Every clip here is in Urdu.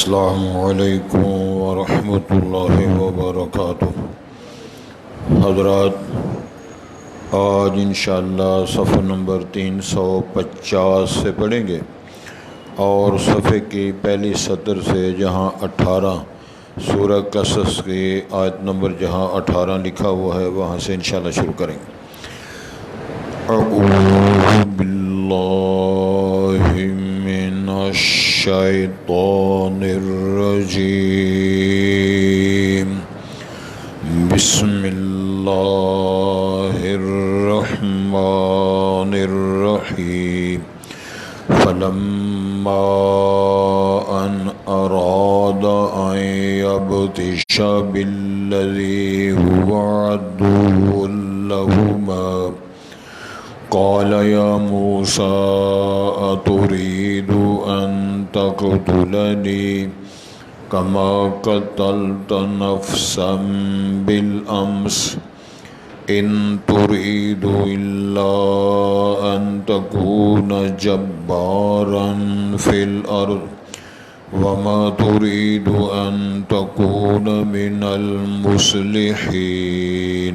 السلام علیکم ورحمۃ اللہ وبرکاتہ۔ حضرات، آج انشاءاللہ صفحہ نمبر 350 سے پڑھیں گے اور صفحے کی پہلی سطر سے جہاں 18 سورہ قصص کی آیت نمبر جہاں 18 لکھا ہوا ہے وہاں سے انشاءاللہ شروع کریں گے۔ اعوذ باللہ من الشیطان الرجیم، بسم اللہ الرحمن الرحیم۔ فلما ان اراد ان یبطش بالذی هو عدو لہما قال یا موسیٰ اتريد ان تقتلنی كما قتلت نفسا بالأمس إن تريد إلا أن تكون جبارا في الأرض وما تريد أن تكون من المصلحين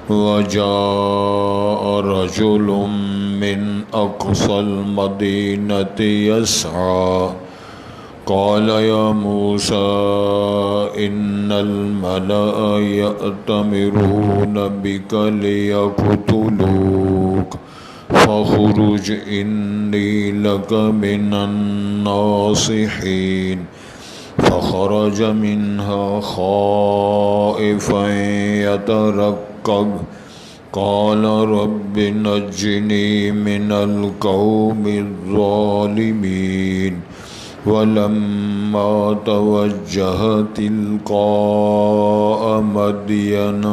وجاء رجل من أقصى المدينة يسعى قال يا موسى إن الملأ يأتمرون بك ليقتلوك فاخرج إني لك من الناصحين فخرج منها خائفا يترقب قال رب نجني من القوم الظالمين ولما توجه تلقاء مدين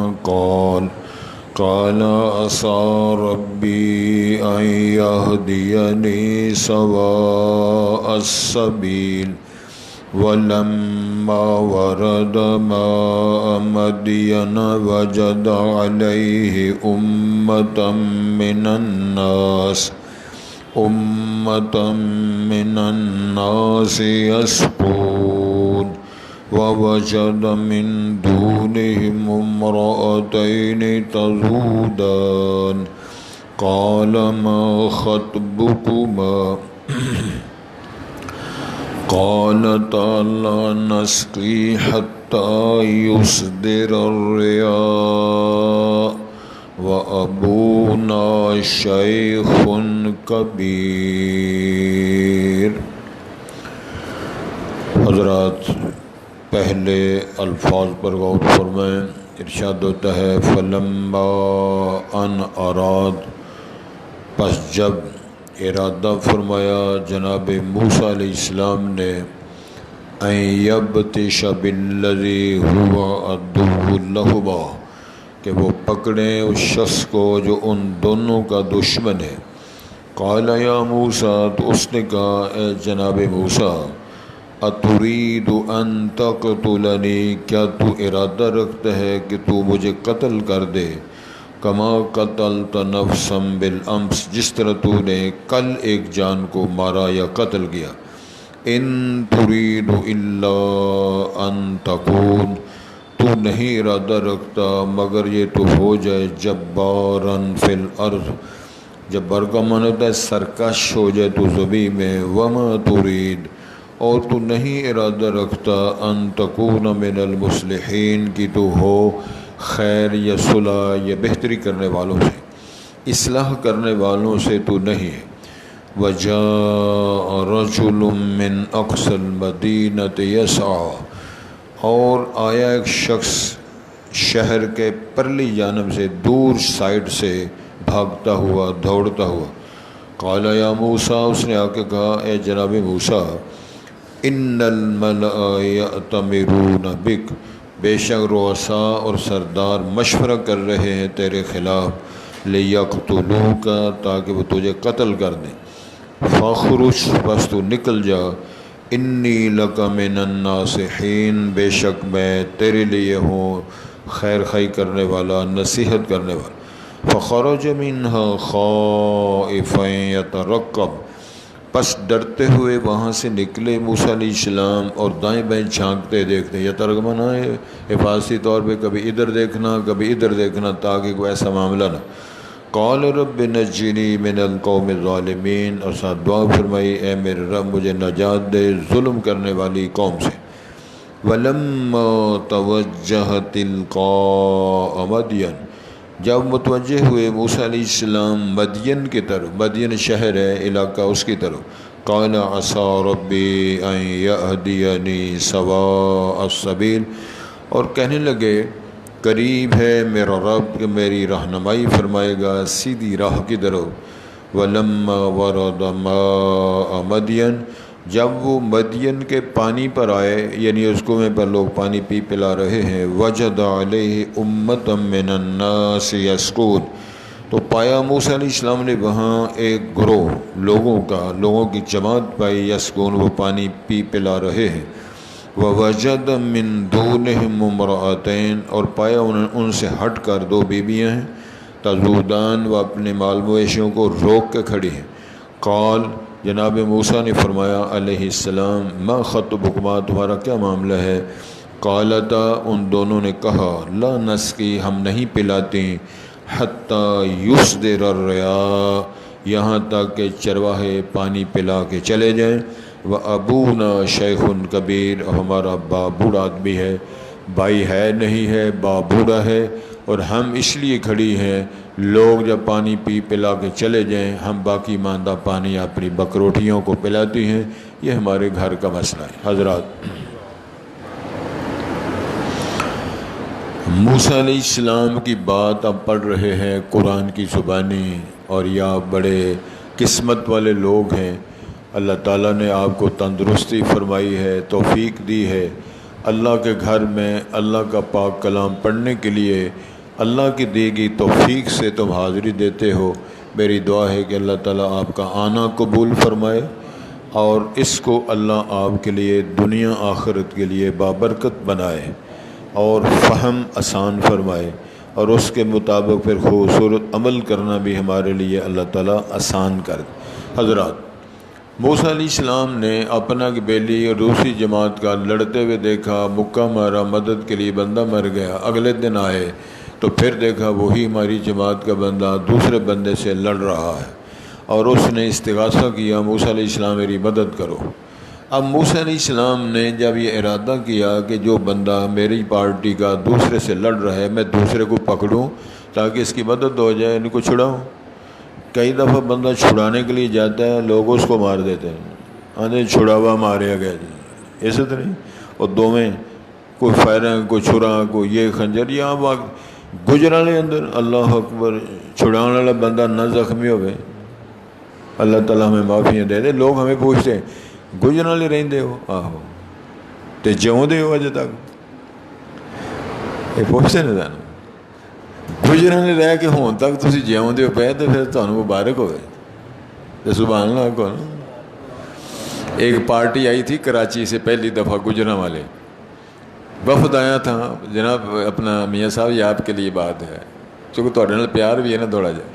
قال عسى ربي أن يهديني سواء السبيل ولما ورد ماء مدين وجد عليه أمة من الناس يسقون ووجد من دونهم امرأتين تذودان قال ما خطبكما قالتا لا نسقي حتى يصدر الرعاء وأبونا شيخ كبير۔ حضرات، پہلے الفاظ پر غور فرمائیں۔ ارشاد ہوتا ہے فلما ان اراد، پس جب ارادہ فرمایا جناب موسیٰ علیہ السلام نے ان یبطش بالذی هو عدو لہما، کہ وہ پکڑیں اس شخص کو جو ان دونوں کا دشمن ہے۔ قال یا موسیٰ، تو اس نے کہا اے جناب موسیٰ، اتريد ان تقتلنی، کیا تو ارادہ رکھتا ہے کہ تو مجھے قتل کر دے، کما قتلت نفسا بالامس، جس طرح تو نے کل ایک جان کو مارا یا قتل کیا۔ ان تريد الا ان تكون، تو نہیں ارادہ رکھتا مگر یہ تو ہو جائے جبارا فی الارض، جبار کا معنی ہوتا ہے سرکش ہو جائے تو زمین میں، وما تريد، اور تو نہیں ارادہ رکھتا ان تکون من المصلحین، کی تو ہو خیر یا صلح یا بہتری کرنے والوں سے، اصلاح کرنے والوں سے تو نہیں ہے۔ وجاء رجل من اقصى المدینة یسعى، اور آیا ایک شخص شہر کے پرلی جانب سے دور سائڈ سے بھاگتا ہوا دوڑتا ہوا۔ قال یا موسیٰ، اس نے آ کے کہا اے جناب موسیٰ، ان الملأ یأتمرون بک، بے شک رؤساء اور سردار مشورہ کر رہے ہیں تیرے خلاف، لیقتلوک، تاکہ وہ تجھے قتل کر دیں۔ فاخرج، بس تو نکل جا، انی لک من الناصحین، بے شک میں تیرے لیے ہوں خیر خواہی کرنے والا، نصیحت کرنے والا۔ فخرج منها خائفا يترقب، پس ڈرتے ہوئے وہاں سے نکلے موسیٰ علیہ السلام اور دائیں بائیں جھانکتے دیکھتے. یہ ترجمہ نہ ہے حفاظتی طور پہ کبھی ادھر دیکھنا کبھی ادھر دیکھنا تاکہ کوئی ایسا معاملہ نہ. قال رب نجنی من القوم الظالمین، اور ساتھ دعا فرمائی اے میرے رب مجھے نجات دے ظلم کرنے والی قوم سے. ولما توجہ تلقاء مدین، جب متوجہ ہوئے موسیٰ علیہ السلام مدین کی طرف، مدین شہر ہے علاقہ اس کی طرف. قال عسى ربی ان یہدینی سواء السبیل، اور کہنے لگے قریب ہے میرا رب کہ میری رہنمائی فرمائے گا سیدھی راہ کی طرف. ولما ورد ماء مدین، جب وہ مدین کے پانی پر آئے، یعنی اس کنویں پر لوگ پانی پلا رہے ہیں. وجد علیہ امۃ من الناس یسقون، تو پایا موسیٰ علیہ السلام نے وہاں ایک گروہ لوگوں کی جماعت پائی. یسقون، وہ پانی پلا رہے ہیں. ووجد من دونہم امرأتین، اور پایا ان سے ہٹ کر دو بیویاں ہیں. تذودان، وہ اپنے مال مویشیوں کو روک کے کھڑی ہیں. قال، جناب موسیٰ نے فرمایا علیہ السلام ما خطبکما، تمہارا کیا معاملہ ہے؟ قالتا، ان دونوں نے کہا لا نسقی، ہم نہیں پلاتے، حتی یصدر الرعاء، یہاں تک کہ چرواہے پانی پلا کے چلے جائیں. وابونا شیخ کبیر، ہمارا باپ بوڑھا آدمی ہے، بھائی ہے نہیں ہے، باپ بوڑھا ہے، اور ہم اس لیے کھڑی ہیں لوگ جب پانی پلا کے چلے جائیں ہم باقی ماندہ پانی اپنی بکروٹیوں کو پلاتی ہیں. یہ ہمارے گھر کا مسئلہ ہے. حضرات، موسیٰ علیہ السلام کی بات اب پڑھ رہے ہیں قرآن کی زبانی، اور یہ آپ بڑے قسمت والے لوگ ہیں. اللہ تعالیٰ نے آپ کو تندرستی فرمائی ہے، توفیق دی ہے. اللہ کے گھر میں اللہ کا پاک کلام پڑھنے کے لیے اللہ کی دی گئی توفیق سے تم حاضری دیتے ہو. میری دعا ہے کہ اللہ تعالیٰ آپ کا آنا قبول فرمائے، اور اس کو اللہ آپ کے لیے دنیا آخرت کے لیے بابرکت بنائے، اور فہم آسان فرمائے، اور اس کے مطابق پھر خوبصورت عمل کرنا بھی ہمارے لیے اللہ تعالیٰ آسان کر دے. حضرات، موسیٰ علیہ السلام نے اپنا کی بیلی اور دوسری جماعت کا لڑتے ہوئے دیکھا، مکہ مارا، مدد کے لیے بندہ مر گیا. اگلے دن آئے تو پھر دیکھا وہی ہماری جماعت کا بندہ دوسرے بندے سے لڑ رہا ہے، اور اس نے استغاثہ کیا موسیٰ علیہ السلام میری مدد کرو. اب موسیٰ علیہ السلام نے جب یہ ارادہ کیا کہ جو بندہ میری پارٹی کا دوسرے سے لڑ رہا ہے میں دوسرے کو پکڑوں تاکہ اس کی مدد ہو جائے، ان کو چھڑاؤں. کئی دفعہ بندہ چھڑانے کے لیے جاتا ہے، لوگ اس کو مار دیتے ہیں، آنے چھڑاوا ماریا گیا جی، ایسے تو نہیں. اور دو میں کوئی فائرنگ، کوئی چھڑا، کوئی یہ خنجر، یہاں گجرانے اندر اللہ اکبر چھڑانے والا بندہ نہ زخمی ہوئے. اللہ تعالیٰ ہمیں معافیاں دے دے. لوگ ہمیں پوچھتے ہیں گجرانے رہندے ہو؟ آہو تے جیوندے ہو اجے تک؟ یہ پوچھتے نہیں جانا گجرانے رہ کے ہون تک تسی جیوندے ہو پے تو پھر تمہیں مبارک ہوئے. تو سبحان اللہ کو نا. ایک پارٹی آئی تھی کراچی سے پہلی دفعہ، گجرا والے وفد آیا تھا. جناب اپنا میاں صاحب یہ آپ کے لیے بات ہے، چونکہ تھوڑے نال پیار بھی ہے نا تھوڑا جا.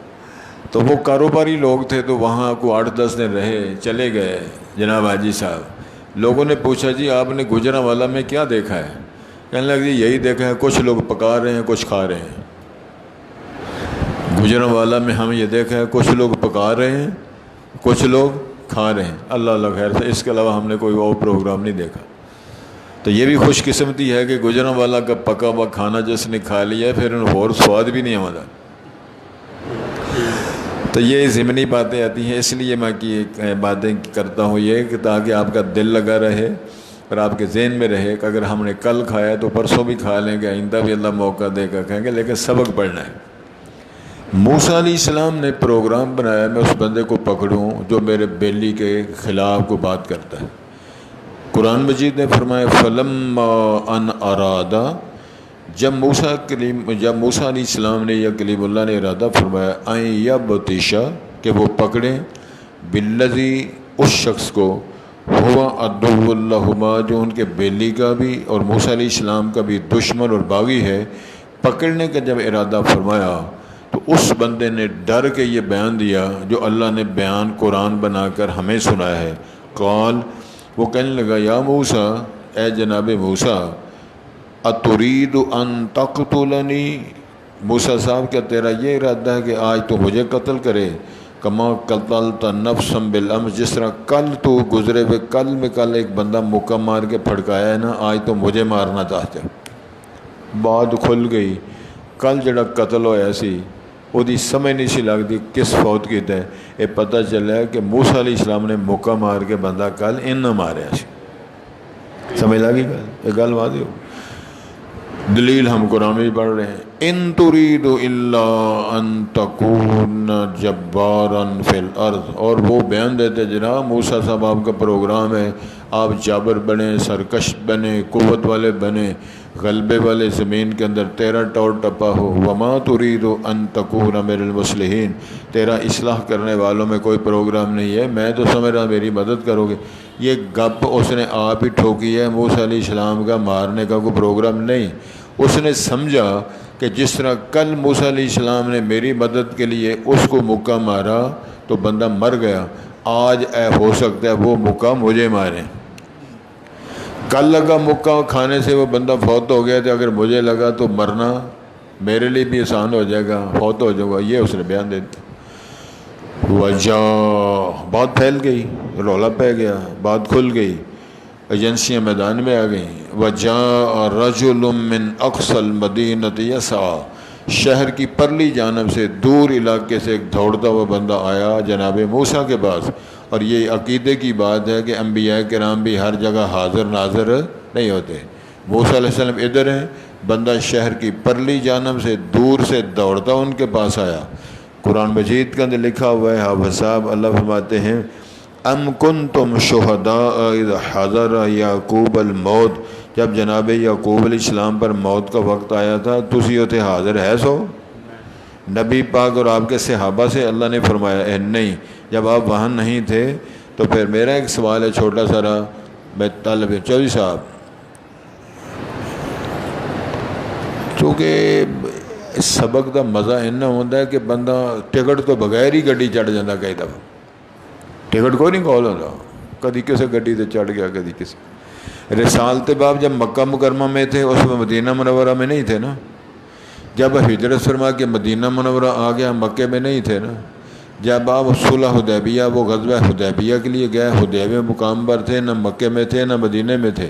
تو وہ کاروباری لوگ تھے تو وہاں کو 8-10 دن رہے، چلے گئے. جناب حاجی صاحب، لوگوں نے پوچھا جی آپ نے گجرا والا میں کیا دیکھا ہے؟ کہنے لگا جی یہی دیکھا ہے، کچھ لوگ پکا رہے ہیں کچھ کھا رہے ہیں. گجرا والا میں ہم یہ دیکھا ہے کچھ لوگ پکا رہے ہیں کچھ لوگ کھا رہے ہیں. اللہ اللہ خیر سے، اس کے علاوہ ہم نے کوئی اور پروگرام نہیں دیکھا. تو یہ بھی خوش قسمتی ہے کہ گجرا والا کا پکا ہوا کھانا جس نے کھا لیا پھر ان اور سواد بھی نہیں آتا. تو یہ ضمنی باتیں آتی ہیں، اس لیے میں باتیں کرتا ہوں یہ کہ تاکہ آپ کا دل لگا رہے اور آپ کے ذہن میں رہے کہ اگر ہم نے کل کھایا تو پرسوں بھی کھا لیں گے، آئندہ بھی اللہ موقع دے کر کھائیں گے، لیکن سبق پڑھنا ہے. موسیٰ علیہ السلام نے پروگرام بنایا میں اس بندے کو پکڑوں جو میرے بیلی کے خلاف کو بات کرتا ہے. قرآن مجید نے فرمایا فلما ان ارادا، جب موسیٰ علیہ السلام نے یا کلیم اللہ نے ارادہ فرمایا ان یبطشا، کہ وہ پکڑیں، بالذی، اس شخص کو، ہوا عدو لہما، جو ان کے بیلی کا بھی اور موسیٰ علیہ السلام کا بھی دشمن اور باغی ہے. پکڑنے کا جب ارادہ فرمایا تو تو اس بندے نے ڈر کے یہ بیان دیا جو اللہ نے بیان قرآن بنا کر ہمیں سنایا ہے. قال وہ کہنے لگا یا موسیٰ اے جناب موسیٰ اترید ان تقتلنی، موسیٰ صاحب کیا تیرا یہ ارادہ ہے کہ آج تو مجھے قتل کرے؟ کما قتلت نفسا بالامس، جس طرح کل تو گزرے ہوئے کل میں کل ایک بندہ مکہ مار کے پھڑکایا ہے نا، آج تو مجھے مارنا چاہتے. بات کھل گئی. کل جڑا قتل ہویا سی وہی سمجھ نہیں سی لگتی کس فوت کیتا ہے. یہ پتہ چلا کہ موسیٰ علیہ السلام نے مکہ مار کے بندہ کل انہاں ماریا سی. سمجھ لگی گل؟ یہ گل واضح ہو. دلیل ہم قرآن میں پڑھ رہے ہیں. ان ترید الا ان تکون جبارا فی الارض، اور وہ بیان دیتے جناب موسیٰ صاحب آپ کا پروگرام ہے آپ جابر بنے، سرکش بنے، قوت والے بنے، غلبے والے، زمین کے اندر تیرا ٹور ٹپا ہو. وما ترید ان تکون من المصلحین، تیرا اصلاح کرنے والوں میں کوئی پروگرام نہیں ہے. میں تو سمجھ رہا میری مدد کرو گے. یہ گپ اس نے آپ ہی ٹھوکی ہے. موسیٰ علیہ السلام کا مارنے کا کوئی پروگرام نہیں. اس نے سمجھا کہ جس طرح کل موسیٰ علیہ السلام نے میری مدد کے لیے اس کو مکہ مارا تو بندہ مر گیا، آج ہو سکتا ہے وہ مکہ مجھے مارے. کل لگا مکہ کھانے سے وہ بندہ فوت ہو گیا تھا، اگر مجھے لگا تو مرنا میرے لیے بھی آسان ہو جائے گا، فوت ہو جاؤں گا. یہ اس نے بیان دے دیا. وجہ بات پھیل گئی، رولا پہ گیا، بات کھل گئی، ایجنسیاں میدان میں آ گئیں. وجاء رجل من اقصى المدینۃ یسعی، شہر کی پرلی جانب سے دور علاقے سے ایک دوڑتا ہوا بندہ آیا جناب موسیٰ کے پاس. اور یہ عقیدے کی بات ہے کہ انبیاء کرام بھی ہر جگہ حاضر ناظر نہیں ہوتے. موسیٰ علیہ السلام ادھر ہیں، بندہ شہر کی پرلی جانب سے دور سے دوڑتا ان کے پاس آیا. قرآن مجید کے اندر لکھا ہوا ہے حافظ صاحب اللہ فرماتے ہیں ام کنتم شہداء اذ حضر یعقوب الموت، جب جناب یعقوب علیہ السلام پر موت کا وقت آیا تھا تسی ہوتے حاضر ہے سو؟ نبی پاک اور آپ کے صحابہ سے اللہ نے فرمایا نہیں. جب آپ وہاں نہیں تھے تو پھر میرا ایک سوال ہے چھوٹا سارا، میں طالب چودھری صاحب، چونکہ سبق کا مزہ اینا ہوتا ہے کہ بندہ ٹکٹ تو بغیر ہی گڈی چڑھ جاتا. کئی دفعہ ٹکٹ کوئی نہیں کال ہوتا، کدی کسی گڈی سے چڑھ گیا کدی کسی. رسالت باب جب مکہ مکرمہ میں تھے اس میں مدینہ منورہ میں نہیں تھے نا. جب ہجرت فرما کے مدینہ منورہ آ گیا مکے میں نہیں تھے نا. جب آپ صلح حدیبیہ وہ غزوہ حدیبیہ کے لیے گئے حدیبیہ مقام پر تھے، نہ مکے میں تھے نہ مدینہ میں تھے.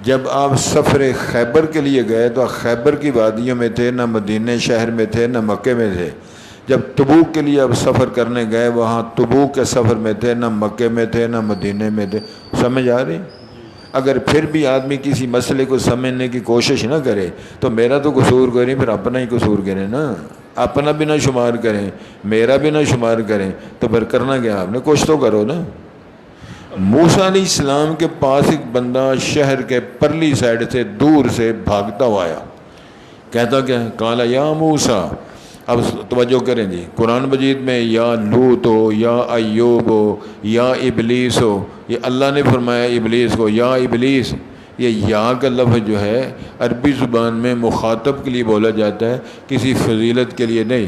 جب آپ سفر خیبر کے لیے گئے تو خیبر کی وادیوں میں تھے، نہ مدینہ شہر میں تھے نہ مکے میں تھے. جب تبوک کے لیے آپ سفر کرنے گئے وہاں تبوک کے سفر میں تھے، نہ مکے میں تھے نہ مدینہ میں تھے. سمجھ آ رہی؟ اگر پھر بھی آدمی کسی مسئلے کو سمجھنے کی کوشش نہ کرے تو میرا تو قصور کریں، پھر اپنا ہی قصور کریں نا. اپنا بھی نہ شمار کریں، میرا بھی نہ شمار کریں، تو پھر کرنا کیا آپ نے؟ کچھ تو کرو نا. موسیٰ علیہ السلام کے پاس ایک بندہ شہر کے پرلی سائڈ سے دور سے بھاگتا ہوا آیا. کہتا کیا؟ قال یا موسیٰ. اب توجہ کریں جی، قرآن مجید میں یا لوط ہو یا ایوب ہو یا ابلیس ہو، یہ اللہ نے فرمایا ابلیس کو یا ابلیس. یہ یا کا لفظ جو ہے عربی زبان میں مخاطب کے لیے بولا جاتا ہے، کسی فضیلت کے لیے نہیں.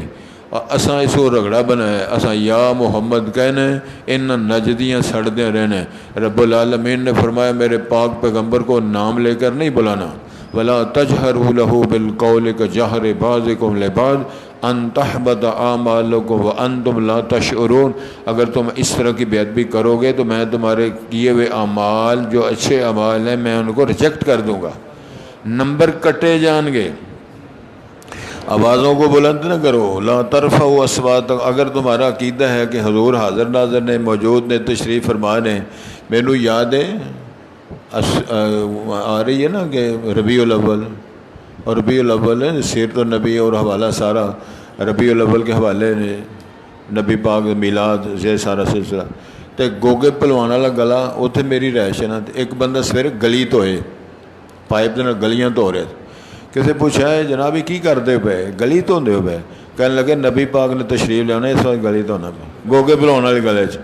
اور اساں اس کو رگڑا بنایا ہے، اساں یا محمد کہنا ہے، ان نجدیاں سڑدیں رہنا ہے. رب العالمین نے فرمایا میرے پاک پیغمبر کو نام لے کر نہیں بلانا. ولا تجہروا لہ بالقول کجہر بعضکم لبعض ان تحبط اعمالکم وانتم لا تشعرون. اگر تم اس طرح کی بے ادبی کرو گے تو میں تمہارے کیے ہوئے اعمال جو اچھے اعمال ہیں میں ان کو ریجیکٹ کر دوں گا، نمبر کٹے جان گے. آوازوں کو بلند نہ کرو. لا ترفعوا اصواتکم. اگر تمہارا عقیدہ ہے کہ حضور حاضر ناظر نے موجود نے تشریف فرما نے. مینوں یاد ہے آ رہی ہے نا کہ ربیع الاول، اور ربیع الاول ہے سیرت النبی اور حوالہ سارا ربیع الاول کے حوالے نے نبی پاک میلاد یہ سارا سلسلہ. تو گوگے پلوان والا گلا اتنے میری رہائش ہے نا. ایک بندہ سویرے گلی دھوئے پائپ کے گلیاں دھو رہے تھے. کسی پوچھا ہے جناب کی کرتے پے؟ گلی دھوندے ہو پے؟ کہنے لگے نبی پاک نے تشریف لیانا اس وقت گلی دھونا پہ گوگے پلوان والے گلے چ.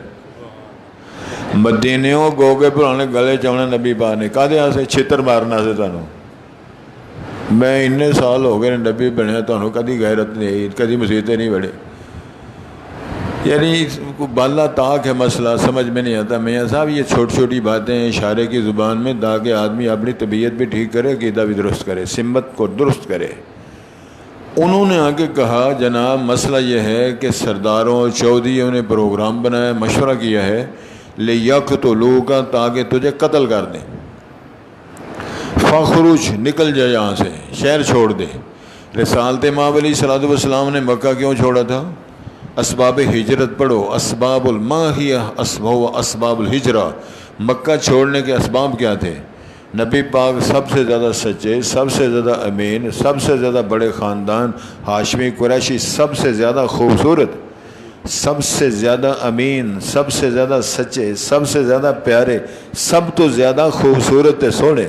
مدینیوں گوگے پلوانے گلے چ آنا نبی پاک نے کہدے سے چھتر مارنا سے تمہیں. میں اتنے سال ہو گئے نبی بنیا، تمہیں کدی غیرت نہیں آئی، کدی مصیبتیں نہیں بڑھے. یعنی بالا طاق ہے مسئلہ، سمجھ میں نہیں آتا. میاں صاحب یہ چھوٹی چھوٹی باتیں اشارے کی زبان میں تاکہ آدمی اپنی طبیعت بھی ٹھیک کرے، عقیدہ بھی درست کرے، سمت کو درست کرے. انہوں نے آگے کہا جناب مسئلہ یہ ہے کہ سرداروں چودھریوں نے پروگرام بنایا، مشورہ کیا ہے لِيَقْتُلُوكَ تاکہ تجھے قتل کر دیں. فَخْرُجْ نکل جائے یہاں سے، شہر چھوڑ دے. رسالت امام علیہ الصلوۃ والسلام نے مکہ کیوں چھوڑا تھا؟ اسباب ہجرت پڑھو، اسباب الماہیہ اسباب الہجرہ. مکہ چھوڑنے کے اسباب کیا تھے؟ نبی پاک سب سے زیادہ سچے، سب سے زیادہ امین، سب سے زیادہ بڑے خاندان، ہاشمی قریشی، سب سے زیادہ خوبصورت، سب سے زیادہ امین، سب سے زیادہ سچے، سب سے زیادہ پیارے، سب تو زیادہ خوبصورت تے سونے.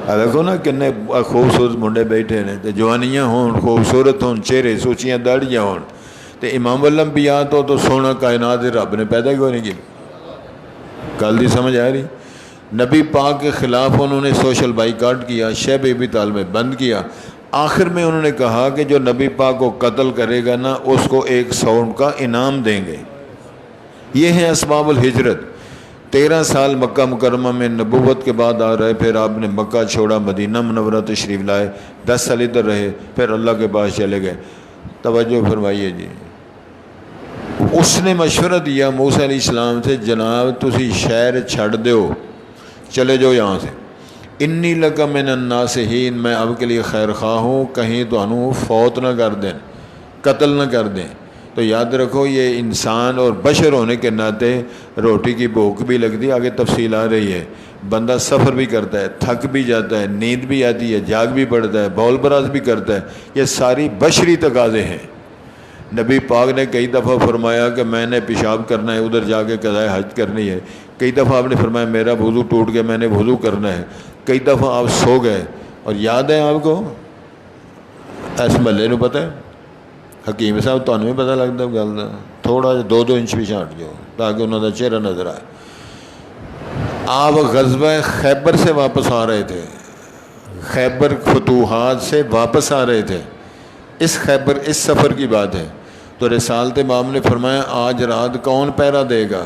دیکھو نا کنے خوبصورت منڈے بیٹھے نے، تے جوانیاں ہون، خوبصورت ہون، چہرے سوچیاں داڑیاں ہون. تے امام الانبیاء تو سونا کائنات رب نے پیدا کیوں نہیں کی؟ گل دی سمجھ آ رہی؟ نبی پاک کے خلاف انہوں نے سوشل بائیکاٹ کیا، شیب ابی طالب میں بند کیا. آخر میں انہوں نے کہا کہ جو نبی پاک کو قتل کرے گا نا اس کو 1 سونڈ کا انعام دیں گے. یہ ہیں اسباب الہجرت. 13 سال مکہ مکرمہ میں نبوت کے بعد آ رہے، پھر آپ نے مکہ چھوڑا، مدینہ منورہ تشریف لائے، 10 سال ادھر رہے، پھر اللہ کے پاس چلے گئے. توجہ فرمائیے جی. اس نے مشورہ دیا موسیٰ علیہ السلام سے، جناب تسی شہر چھڑ دیو، چلے جاؤ یہاں سے. انی لک من الناصحین، میں اب کے لیے خیر خواہ ہوں، کہیں تو انہوں فوت نہ کر دیں، قتل نہ کر دیں. تو یاد رکھو یہ انسان اور بشر ہونے کے ناطے روٹی کی بھوک بھی لگتی، آگے تفصیل آ رہی ہے. بندہ سفر بھی کرتا ہے، تھک بھی جاتا ہے، نیند بھی آتی ہے، جاگ بھی پڑتا ہے، بول براز بھی کرتا ہے. یہ ساری بشری تقاضے ہیں. نبی پاک نے کئی دفعہ فرمایا کہ میں نے پیشاب کرنا ہے، ادھر جا کے قضائے حج کرنی ہے. کئی دفعہ آپ نے فرمایا میرا وضو ٹوٹ گیا، میں نے وضو کرنا ہے. کئی دفعہ آپ سو گئے. اور یاد ہے آپ کو اس محلے نو پتہ ہے حکیم صاحب تمہیں بھی پتہ لگتا گل کا، تھوڑا جہا 2 انچ پیچھے ہٹ جاؤ تاکہ انہوں کا چہرہ نظر آئے. آپ غزوہ خیبر سے واپس آ رہے تھے، خیبر فتوحات سے واپس آ رہے تھے. اس سفر کی بات ہے. تو رسالت امام نے فرمایا آج رات کون پہرا دے گا،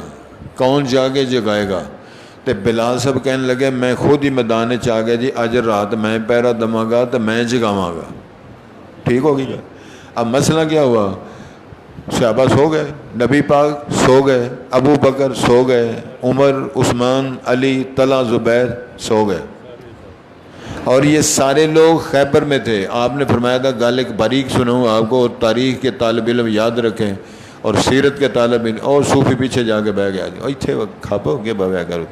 کون جاگے جگائے گا؟ تو بلال صاحب کہنے لگے میں خود ہی میدان چ آ گیا جی، اج رات میں پہرا دماں گا تو میں جگاواں گا. ٹھیک ہوگی گا. اب مسئلہ کیا ہوا؟ صحابہ سو گئے، نبی پاک سو گئے، ابو بکر سو گئے، عمر، عثمان، علی، طلحہ، زبیر سو گئے. اور یہ سارے لوگ خیبر میں تھے. آپ نے فرمایا تھا گل ایک باریک سنوں آپ کو، تاریخ کے طالب علم یاد رکھیں اور سیرت کے طالب علم، اور صوفی پیچھے جا کے بہ گیا جی اتنے کھپ ہو کے بہیا کرو.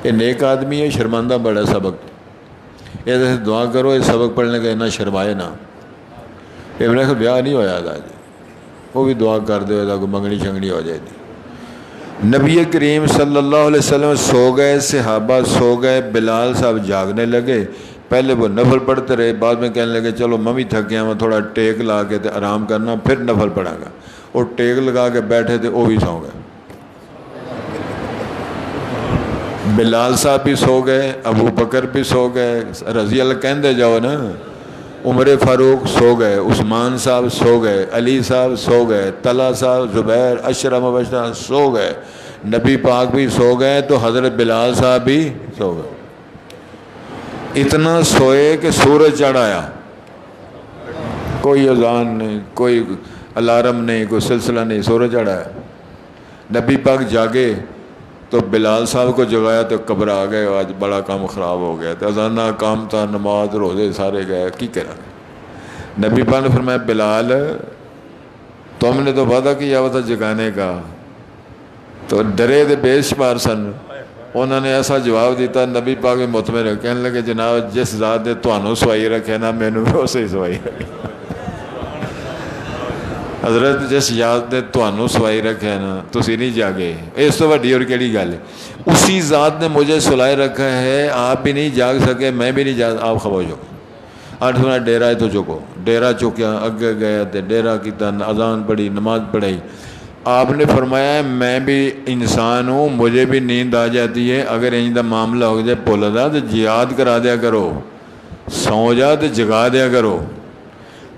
یہ نیک آدمی ہے، شرمندہ بڑا سبق. یہ دعا کرو یہ سبق پڑھنے کا اتنا شرمائے نہ. ابن کا بیاہ نہیں ہوا تھا جی، وہ بھی دعا کر دے تھا کوئی منگنی شنگنی ہو جائے تھی. نبی کریم صلی اللہ علیہ وسلم سو گئے، صحابہ سو گئے، بلال صاحب جاگنے لگے. پہلے وہ نفل پڑھتے رہے، بعد میں کہنے لگے چلو میں بھی تھک گیا، میں تھوڑا ٹیک لا کے تے آرام کرنا، پھر نفل پڑھا گا. اور ٹیک لگا کے بیٹھے تھے وہ بھی سو گئے. بلال صاحب بھی سو گئے، ابو بکر بھی سو گئے، رضی اللہ کہندے جاؤ نا. عمر فاروق سو گئے، عثمان صاحب سو گئے، علی صاحب سو گئے، طلحہ صاحب، زبیر، عشرہ مبشرہ سو گئے، نبی پاک بھی سو گئے، تو حضرت بلال صاحب بھی سو گئے. اتنا سوئے کہ سورج چڑھ آیا. کوئی اذان نہیں، کوئی الارم نہیں، کوئی سلسلہ نہیں، سورج چڑھ آیا. نبی پاک جاگے تو بلال صاحب کو جگایا تو گھبرا گئے، آج بڑا کام خراب ہو گیا. تو اذانہ کام تھا، نماز روزے سارے گئے، کی کرا. نبی پاک نے فرمایا بلال تم نے تو وعدہ کیا ہوا تھا جگانے کا. تو ڈرے دے بے شمار سن. انہوں نے ایسا جواب دیتا، نبی پاک بھی مطمئن ہے، کہنے لگے جناب جس ذات نے تمہیں سوائی رکھے نا مینوں بھی اسے ہی سوائی رکھے. حضرت جس ذات نے تمہیں سوائی رکھا ہے نا تسی نہیں جاگے، اس تو وڈی اور کیڑی گل ہے. اسی ذات نے مجھے سلائے رکھا ہے، آپ بھی نہیں جاگ سکے، میں بھی نہیں جاگ. آپ خبر ہو 8 بنا ڈیرا ہے تو چکو. ڈیرا چکیا، اگے گیا تے ڈیرا کیتا، اذان پڑھی، نماز پڑھائی. آپ نے فرمایا میں بھی انسان ہوں، مجھے بھی نیند آ جاتی ہے، اگر ان کا معاملہ ہو جائے بھول دا تو جہاد کرا دیا کرو. سو جا تو جگا دیا کرو،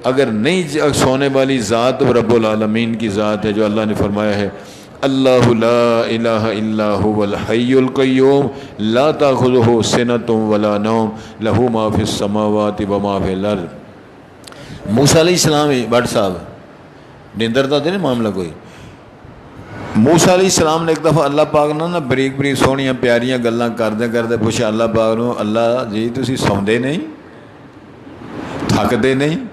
اگر نہیں سونے والی ذات رب العالمین کی ذات ہے جو اللہ نے فرمایا ہے اللہ لا الہ الا هو الحی القیوم لا تاخذہ سنۃ ولا نوم لہ ما فی السماوات وما فی الارض۔ موسیٰ علیہ السلام بٹ صاحب نیندر دا نہیں معاملہ کوئی، موسیٰ علیہ السلام نے ایک دفعہ اللہ پاک نے بریک بریک سونیاں پیاریاں گلاں کردے کردے پوچھا اللہ پاک نو، اللہ جی تسی سوندے نہیں، تھکدے نہیں؟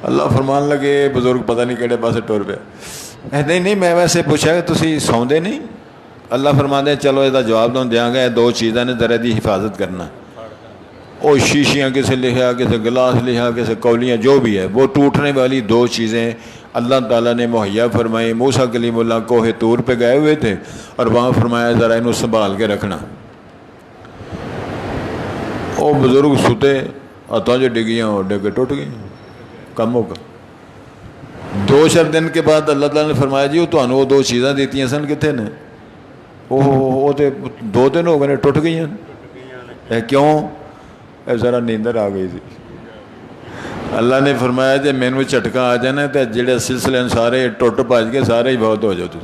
اللہ فرمان لگے بزرگ پتہ نہیں کہڑے پاسے ٹور پیا، نہیں میں ویسے پوچھا کہ تسی سوندے نہیں؟ اللہ فرماتے ہیں چلو یہ جواب تو دیاں گا، دو چیزاں نے ذرا دی حفاظت کرنا، وہ شیشیاں کسے لکھا، کسے گلاس لکھا، کسے کولیاں، جو بھی ہے وہ ٹوٹنے والی دو چیزیں اللہ تعالیٰ نے مہیا فرمائی۔ موسیٰ کلیم اللہ کوہ طور پہ گئے ہوئے تھے اور وہاں فرمایا ذرا انہوں سنبھال کے رکھنا، وہ بزرگ ستے ہاتھوں جو ڈگیاں اور ڈگ کے ٹوٹ گئی، کم ہوگا۔ دو چار دن کے بعد اللہ تعالیٰ نے فرمایا جی وہ دو چیزاں دیتی ہیں سن کتنے نے؟ وہ تو 2 دن ہو گئے ٹوٹ گئی ہیں، کیوں؟ ذرا نیندر آ گئی تھی۔ اللہ نے فرمایا جی مینو جھٹکا آ جانا تو جڑے سلسلے سارے ٹوٹ بھج کے سارے ہی بہت ہو جاتے،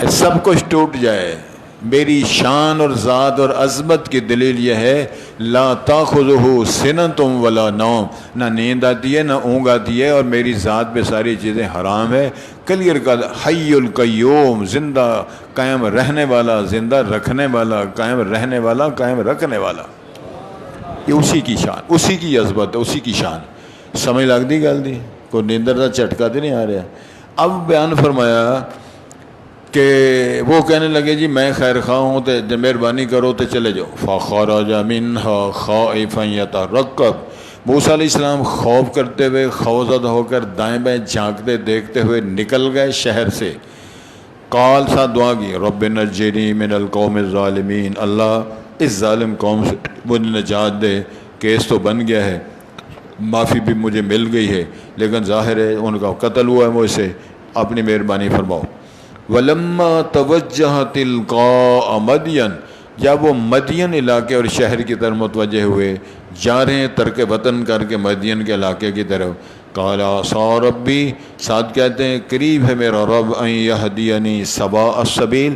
سب کچھ ٹوٹ جائے۔ میری شان اور ذات اور عظمت کی دلیل یہ ہے لا تاخذہ سنۃ ولا نوم، نہ نیند آتی ہے نہ اونگ آتی ہے، اور میری ذات پہ ساری چیزیں حرام ہے۔ کلیئر کا حی القیوم، زندہ قائم رہنے والا، زندہ رکھنے والا، قائم رہنے والا، قائم رکھنے والا، یہ اسی کی شان، اسی کی عظمت، اسی کی شان۔ سمجھ لگ دی گل دی؟ کوئی نیندر کا جھٹکا تو نہیں آ رہا۔ اب بیان فرمایا کہ وہ کہنے لگے جی میں خیر خواہ ہوں تو مہربانی کرو تو چلے جاؤ۔ فخرج منها خائفا يترقب، موسیٰ علیہ السلام خوف کرتے ہوئے، خوفزدہ ہو کر دائیں بائیں جھانکتے دیکھتے ہوئے نکل گئے شہر سے۔ قال سا دعا کی رب نجنی من القوم الظالمین، اللہ اس ظالم قوم سے مجھے نجات دے، کیس تو بن گیا ہے، معافی بھی مجھے مل گئی ہے لیکن ظاہر ہے ان کا قتل ہوا ہے مجھ سے، اپنی مہربانی فرماؤ۔ وَلَمَّا تَوَجَّهَ تِلْقَاءَ مَدْيَنَ، جب وہ مدین علاقے اور شہر کی طرف متوجہ ہوئے، جا رہے ہیں ترک وطن کر کے مدین کے علاقے کی طرف، قَالَ عَصَىٰ رَبِّي، ساتھ کہتے ہیں قریب ہے میرا رب ان یہدینی سواء السبیل،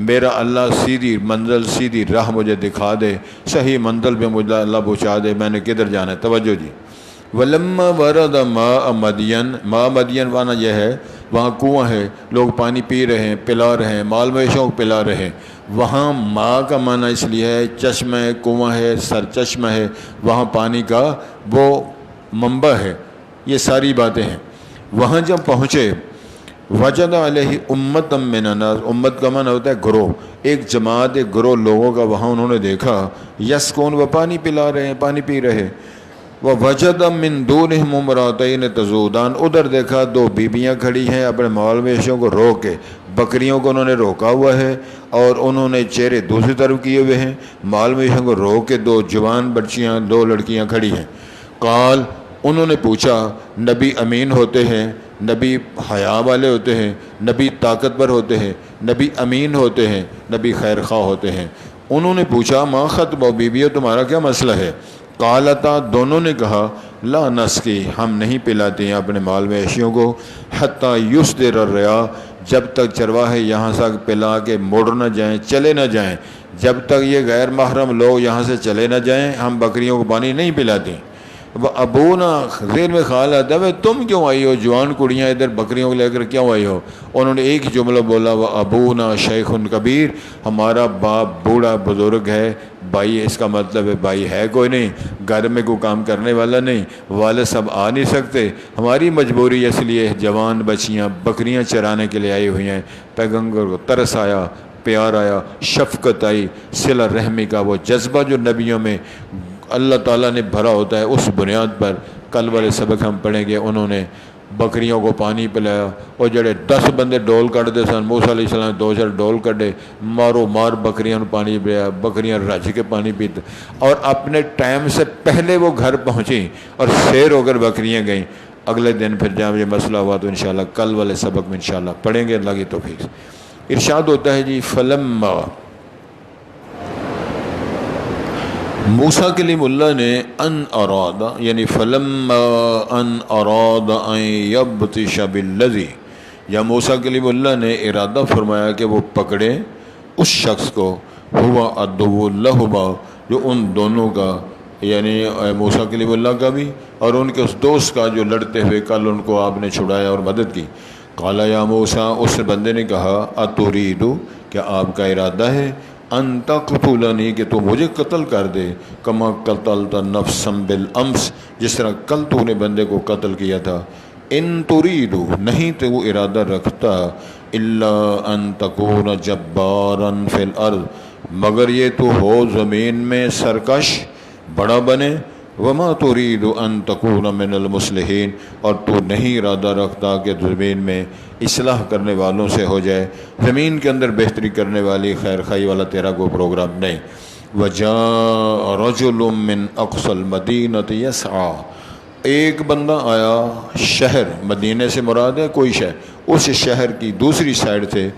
میرا اللہ سیدھی منزل سیدھی راہ مجھے دکھا دے، صحیح منزل پہ مجھے اللہ پہنچا دے، میں نے کدھر جانا ہے۔ توجہ جی، وَلَمَّا وَرَدَ مَاءَ مَدْيَنَ، ماء مدین وانا یہ ہے وہاں کنواں ہے، لوگ پانی پی رہے ہیں، پلا رہے ہیں، مال مویشوں کو پلا رہے ہیں۔ وہاں ماء کا معنی اس لیے ہے چشمہ ہے، کنواں ہے، سر چشمہ ہے، وہاں پانی کا وہ منبع ہے، یہ ساری باتیں ہیں۔ وہاں جب پہنچے وجد علیہ امت من الناس، امت کا معنی ہوتا ہے گروہ، ایک جماعت، ایک گروہ لوگوں کا وہاں انہوں نے دیکھا، یسکون، وہ پانی پلا رہے ہیں، پانی پی رہے۔ وَوَجَدَ مِن دُونِهِمْ امْرَأَتَيْنِ تَذُودَانِ، ادھر دیکھا 2 بیبیاں کھڑی ہیں اپنے مال مویشیوں کو روک کے، بکریوں کو انہوں نے روکا ہوا ہے اور انہوں نے چہرے دوسری طرف کیے ہوئے ہیں، مال مویشیوں کو روک کے 2 جوان بچیاں، 2 لڑکیاں کھڑی ہیں۔ قال، انہوں نے پوچھا، نبی امین ہوتے ہیں، نبی حیا والے ہوتے ہیں، نبی طاقتور ہوتے ہیں، نبی امین ہوتے ہیں، نبی خیر خواہ ہوتے ہیں۔ انہوں نے پوچھا ما خطبہ، بیبیوں تمہارا کیا مسئلہ ہے؟ قالتا، دونوں نے کہا لا نسقی، ہم نہیں پلاتے ہیں اپنے مال مویشیوں کو، حتی یصدر الرعاء، جب تک چرواہے یہاں سے پلا کے مڑ نہ جائیں، چلے نہ جائیں، جب تک یہ غیر محرم لوگ یہاں سے چلے نہ جائیں ہم بکریوں کو پانی نہیں پلاتے۔ وہ ابونا، ذہن میں خیال آتا ہے تم کیوں آئی ہو، جوان کڑیاں ادھر بکریوں کو لے کر کیوں آئی ہو؟ انہوں نے ایک جملہ بولا، وہ ابونا شیخ کبیر، ہمارا باپ بوڑھا بزرگ ہے۔ بھائی اس کا مطلب ہے بھائی ہے کوئی نہیں، گھر میں کوئی کام کرنے والا نہیں، والد سب آ نہیں سکتے، ہماری مجبوری اس لیے جوان بچیاں بکریاں چرانے کے لیے آئی ہوئی ہیں۔ پیغمبر کو ترس آیا، پیار آیا، شفقت آئی، صلہ رحمی کا وہ جذبہ جو نبیوں میں اللہ تعالیٰ نے بھرا ہوتا ہے، اس بنیاد پر کل والے سبق ہم پڑھیں گے۔ انہوں نے بکریوں کو پانی پلایا، اور جڑے 10 بندے ڈول کٹتے سن، موسیٰ علیہ السلام 2 ڈول کٹے، مارو مار بکریاں پانی پلایا، بکریاں رج کے پانی پیتے، اور اپنے ٹائم سے پہلے وہ گھر پہنچیں اور سیر ہو کر بکریاں گئیں۔ اگلے دن پھر جب یہ مسئلہ ہوا تو انشاءاللہ کل والے سبق میں انشاءاللہ پڑھیں گے، اللہ کی توفیق سے۔ ارشاد ہوتا ہے جی فلما موسیٰ کلیم اللہ نے ان ارادہ یعنی فلما ان اراد ان یبطش بالذی، یا موسیٰ کلیم اللہ نے ارادہ فرمایا کہ وہ پکڑے اس شخص کو، ہوا عدو لہما، جو ان دونوں کا یعنی موسیٰ کلیم اللہ کا بھی اور ان کے اس دوست کا جو لڑتے ہوئے کل ان کو آپ نے چھڑایا اور مدد کی۔ قال یا موسیٰ، اس بندے نے کہا اتریدو، کیا آپ کا ارادہ ہے ان تقتلنی کہ تو مجھے قتل کر دے، کما قتلت نفسا بالامس، جس طرح کل تو نے بندے کو قتل کیا تھا۔ ان تریدو، نہیں تو وہ ارادہ رکھتا، الا ان تکون جبارا فی الارض، مگر یہ تو ہو زمین میں سرکش بڑا بنے، وما ترید ان تکون من المصلحین، اور تو نہیں ارادہ رکھتا کہ زمین میں اصلاح کرنے والوں سے ہو جائے، زمین کے اندر بہتری کرنے والی خیر خائی والا تیرا کوئی پروگرام نہیں۔ وجاء رجل من اقصى المدینۃ یسعی، ایک بندہ آیا شہر، مدینے سے مراد ہے کوئی شہر، اس شہر کی دوسری سائڈ سے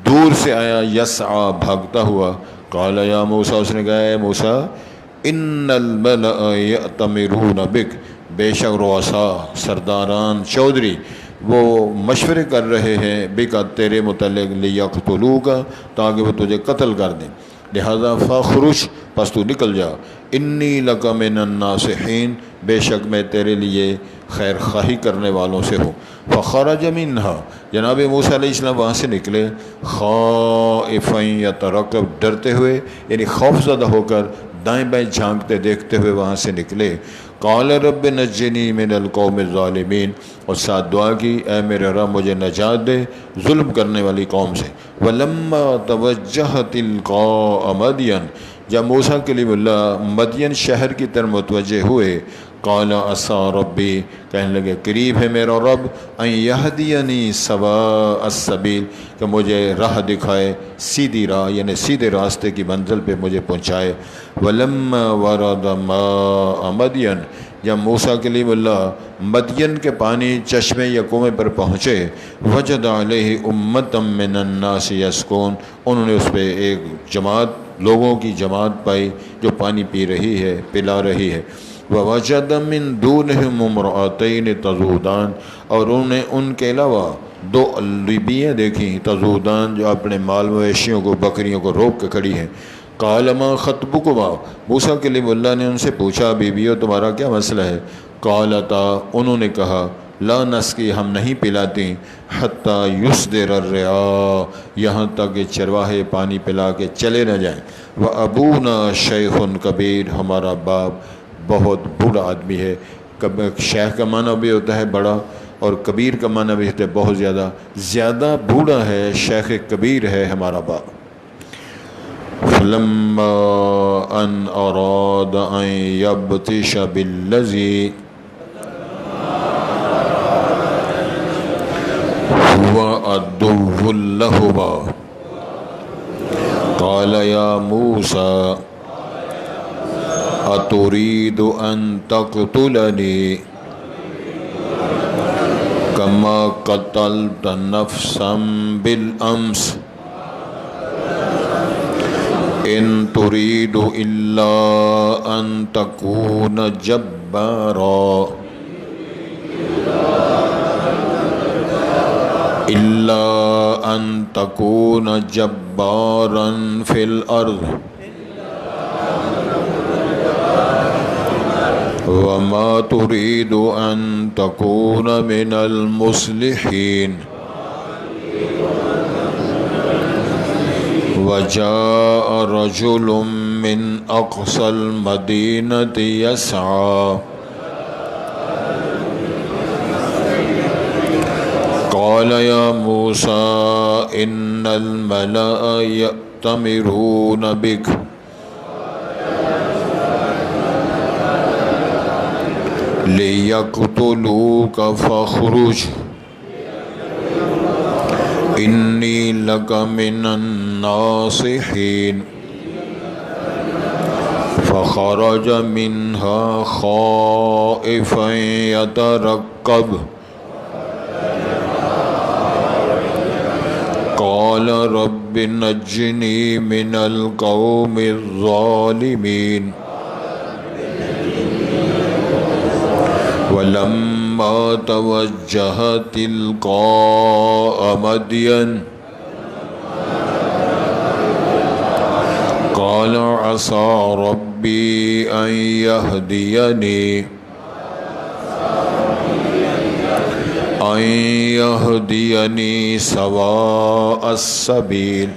دور سے آیا، یسعی بھاگتا ہوا۔ قال یا موسیٰ، اس نے کہا اے موسیٰ، ان الملأ یأتمرون بک، بے شک رؤساء سرداران چودھری وہ مشورے کر رہے ہیں بک تیرے متعلق، لیقتلوک، تاکہ وہ تجھے قتل کر دیں، لہذا فاخرج، پس تو نکل جا، انی لک من الناصحین، بے شک میں تیرے لیے خیر خواہی کرنے والوں سے ہوں۔ فخرج منہا، جناب موسیٰ علیہ السلام وہاں سے نکلے، خائفا یترقب، ڈرتے ہوئے یعنی خوف زدہ ہو کر دائیں بائیں جھانکتے دیکھتے ہوئے وہاں سے نکلے۔ قال رب نجنی من القوم الظالمین، اور ساتھ دعا کی اے میرے رب مجھے نجات دے ظلم کرنے والی قوم سے۔ ولما توجہ تلقاء مدین، جب موسیٰ کلیم اللہ مدین شہر کی طرف متوجہ ہوئے، قال عسیٰ ربی، کہنے لگے قریب ہے میرا رب، ان یہدینی سواء السبیل، کہ مجھے راہ دکھائے سیدھی راہ، یعنی سیدھے راستے کی منزل پہ مجھے پہنچائے۔ ولما ورد ماء مدین، جب موسیٰ کلیم اللہ مدین کے پانی چشمے یا کنویں پر پہنچے، وجد علیہ امتا من الناس یسکون، انہوں نے اس پہ ایک جماعت، لوگوں کی جماعت پائی جو پانی پی رہی ہے، پلا رہی ہے۔ ووجد من دونہم امرأتین تذودان، اور انہوں نے ان کے علاوہ دو بیویاں دیکھیں، تذودان، جو اپنے مال مویشیوں کو، بکریوں کو روک کے کھڑی ہیں۔ قال ما خطبکما، موسیٰ کلیم اللہ نے ان سے پوچھا بیویوں تمہارا کیا مسئلہ ہے؟ قالتا، انہوں نے کہا لا نسقی، ہم نہیں پلاتی، حتی یصدر الرعاء، یہاں تک کہ چرواہے پانی پلا کے چلے نہ جائیں۔ وابونا شیخ کبیر، ہمارا باپ بہت بوڑھا آدمی ہے۔ شیخ کا معنی بھی ہوتا ہے بڑا، اور کبیر کا معنی بھی ہوتا ہے بہت زیادہ، زیادہ بوڑھا ہے، شیخ کبیر ہے ہمارا باپ۔ فلما ان اراد ان یبطش بالذی هو عدو لہما، قال یا موسیٰ اتريد ان تقتلني كما قتلت نفسا بالامس ان تريد الا ان تكون جبارا في الارض وما تريد ان تكون من المصلحين وجاء رجل من اقصى المدينة يسعى قال يا موسى ان الملأ يأتمرون بك لِيَقْتُلُوكَ فَاخْرُجْ إِنِّي لَكَ مِنَ النَّاصِحِينَ فَخَرَجَ مِنْهَا خَائِفًا يَتَرَقَّبُ قَالَ رَبِّ نَجِّنِي مِنَ الْقَوْمِ الظَّالِمِينَ ولما توجه تلقاء مدين قال عسى ربي أن يهديني سواء السبيل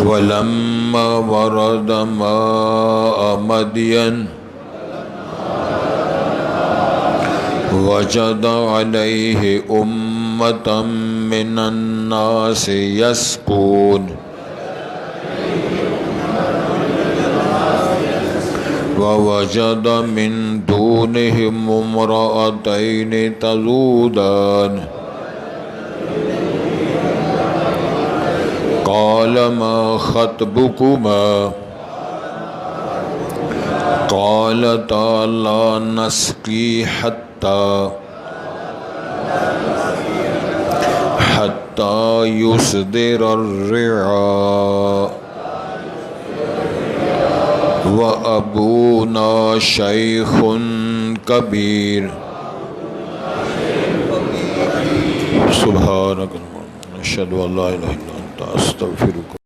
ولما ورد ماء مدين وجد عليه أمة من الناس يسقون ووجد من دونهم امرأتين تذودان قال ما خطبكما قالتا لا نسقي حتى يصدر الرعاء وأبونا شيخ كبير سبحانك اللهم نشهد أن لا إله إلا أنت أستغفرك